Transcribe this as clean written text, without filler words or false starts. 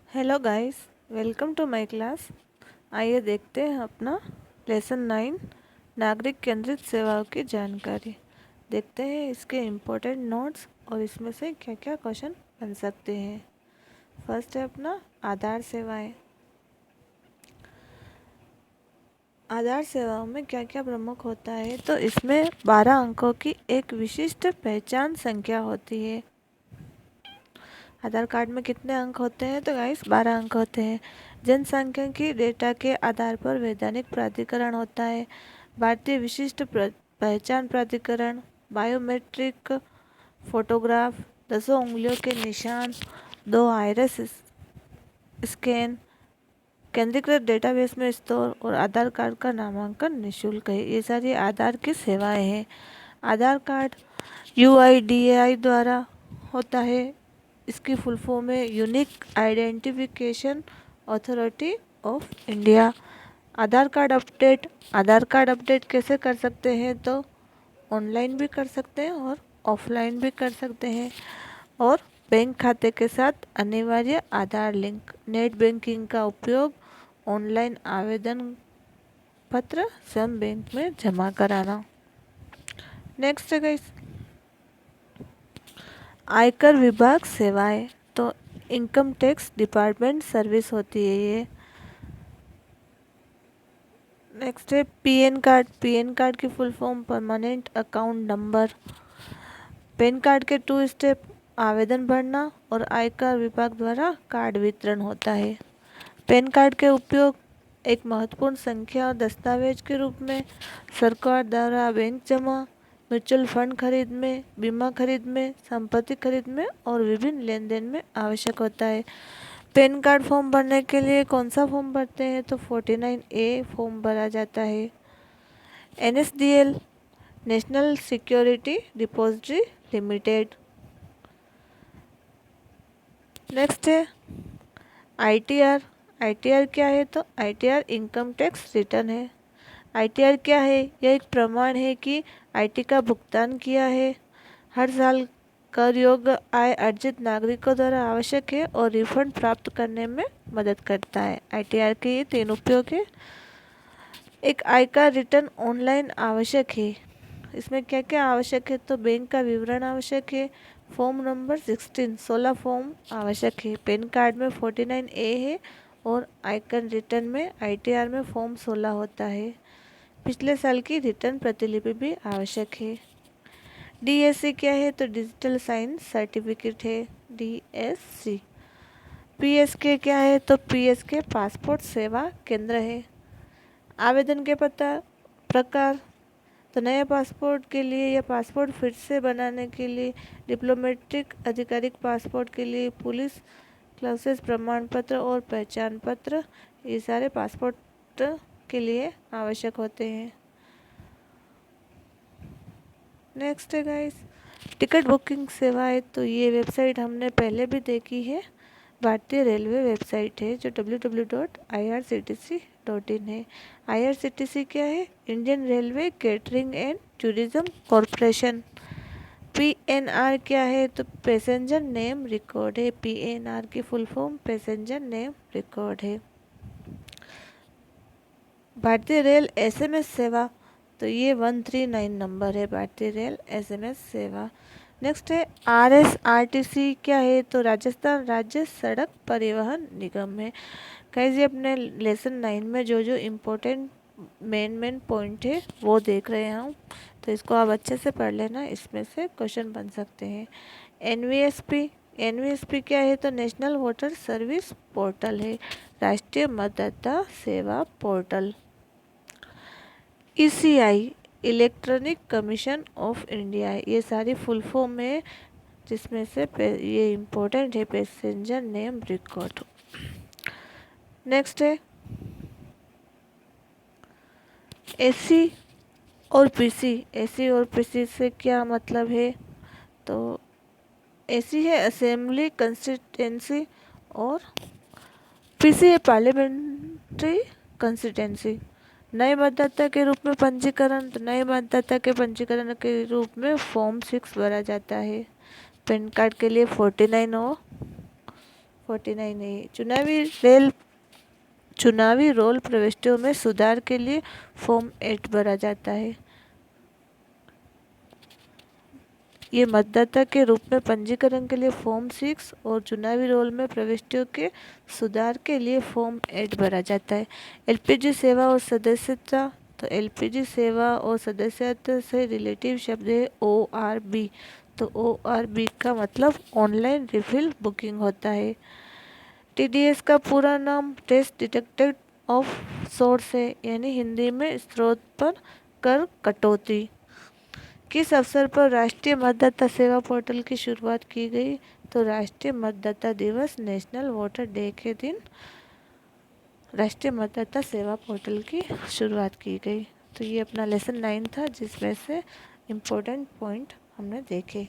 Hello guys, welcome to my class. आइए देखते हैं अपना लेसन 9 नागरिक केंद्रित सेवाओं की जानकारी। देखते हैं इसके इम्पोर्टेंट नोट्स और इसमें से क्या क्या क्वेश्चन बन सकते हैं। फर्स्ट है अपना आधार सेवाएं। आधार सेवाओं में क्या क्या प्रमुख होता है, तो इसमें 12 अंकों की एक विशिष्ट पहचान संख्या होती है। आधार कार्ड में कितने अंक होते हैं, तो गाइस 12 अंक होते हैं। जनसांख्यिकी डेटा के आधार पर वैधानिक प्राधिकरण होता है। भारतीय विशिष्ट पहचान प्राधिकरण, बायोमेट्रिक फोटोग्राफ, 10 उंगलियों के निशान, 2 आइरिस स्कैन, केंद्रीकृत डेटाबेस में स्टोर और आधार कार्ड का नामांकन निःशुल्क है। ये सारी आधार की सेवाएं हैं। आधार कार्ड UIDAI द्वारा होता है। इसकी फुल फॉर्म है unique identification authority of India. Aadhaar card update कैसे कर सकते हैं, तो ऑनलाइन भी कर सकते हैं और ऑफलाइन भी कर सकते हैं। और बैंक खाते के साथ अनिवार्य आधार लिंक, नेट बैंकिंग का उपयोग, ऑनलाइन आवेदन पत्र स्वयं बैंक में जमा कराना। नेक्स्ट है गाइस आयकर विभाग सेवाएं। तो इनकम टैक्स डिपार्टमेंट सर्विस होती है ये। नेक्स्ट है पीएन कार्ड की full form permanent account number. Pan card के 2 स्टेप आवेदन भरना और आयकर विभाग द्वारा कार्ड वितरण होता है। पैन कार्ड के उपयोग एक महत्वपूर्ण संख्या और दस्तावेज के रूप में सरकार द्वारा बैंक जमा, म्यूचुअल फंड खरीद में, बीमा खरीद में, संपत्ति खरीद में और विभिन्न लेन देन में आवश्यक होता है। पैन कार्ड फॉर्म भरने के लिए कौन सा फॉर्म भरते हैं, तो 49A फॉर्म भरा जाता है। NSDL national security depository limited. Next है ITR। ITR क्या है, तो ITR इनकम टैक्स रिटर्न है। ITR क्या है, यह एक प्रमाण है कि IT का भुगतान किया है। हर साल कर योग्य आय अर्जित नागरिकों द्वारा आवश्यक है और रिफंड प्राप्त करने में मदद करता है। ITR के ये 3 उपयोग है। एक आयकर रिटर्न ऑनलाइन आवश्यक है। इसमें क्या क्या आवश्यक है, तो बैंक का विवरण आवश्यक है, फॉर्म नंबर 16 फॉर्म आवश्यक है। पैन कार्ड में 49A है और आयकर रिटर्न में ITR में फॉर्म 16 होता है। पिछले साल की रिटर्न प्रतिलिपि भी आवश्यक है। DSC क्या है, तो डिजिटल साइन सर्टिफिकेट है DSC। PSK क्या है, तो PSK पासपोर्ट सेवा केंद्र है। आवेदन के प्रकार, तो नए पासपोर्ट के लिए या पासपोर्ट फिर से बनाने के लिए, डिप्लोमेटिक आधिकारिक पासपोर्ट के लिए पुलिस क्लासेस प्रमाण पत्र और पहचान पत्र, ये सारे पासपोर्ट के लिए आवश्यक होते हैं। नेक्स्ट है गाइस टिकट बुकिंग सेवाएं। तो ये वेबसाइट हमने पहले भी देखी है, भारतीय रेलवे वेबसाइट है जो www.irctc.in है। IRCTC क्या है, Indian railway catering and tourism corporation. PNR क्या है, तो पैसेंजर नेम रिकॉर्ड है। PNR की full form passenger name record है। भारतीय रेल SMS सेवा, तो ये 139 नंबर है भारतीय रेल SMS सेवा। नेक्स्ट है RSRTC क्या है, तो राजस्थान राज्य सड़क परिवहन निगम है। गाइस ये अपने लेसन 9 में जो जो इम्पोर्टेंट मेन पॉइंट है वो देख रहे हैं हम, तो इसको आप अच्छे से पढ़ लेना, इसमें से क्वेश्चन बन सकते हैं। NVSP क्या है, तो नेशनल वोटर सर्विस पोर्टल है, राष्ट्रीय मतदाता सेवा portal. ECI electronic commission of India, ये सारी फुल फॉर्म है जिसमें से ये इम्पोर्टेंट है पैसेंजर नेम रिकॉर्ड। नेक्स्ट है AC और PC से क्या मतलब है, तो AC है असेंबली कंस्टिट्यूंसी और PC है पार्लियामेंट्री कंस्टिट्यूंसी। नए मतदाता के रूप में पंजीकरण, तो नए मतदाता के पंजीकरण के रूप में फॉर्म 6 भरा जाता है। पैन कार्ड के लिए 49 और 49 है। चुनावी रोल प्रविष्टियों में सुधार के लिए फॉर्म 8 भरा जाता है। ये मतदाता के रूप में पंजीकरण के लिए फॉर्म 6 और चुनावी रोल में प्रविष्टियों के सुधार के लिए फॉर्म 8 भरा जाता है। एलपीजी सेवा और सदस्यता, तो एलपीजी सेवा और सदस्यता से रिलेटिव शब्द है ORB। तो ORB का मतलब ऑनलाइन रिफिल बुकिंग होता है। TDS का पूरा नाम टेस्ट डिटेक्टेड ऑफ सोर्स है, यानी हिंदी में स्रोत पर कर कटौती। किस अवसर पर राष्ट्रीय मतदाता सेवा पोर्टल की शुरुआत की गई? तो राष्ट्रीय मतदाता दिवस, नेशनल वोटर डे के दिन राष्ट्रीय मतदाता सेवा पोर्टल की शुरुआत की गई। तो ये अपना लेसन 9 था, जिसमें से इम्पोर्टेंट पॉइंट हमने देखे।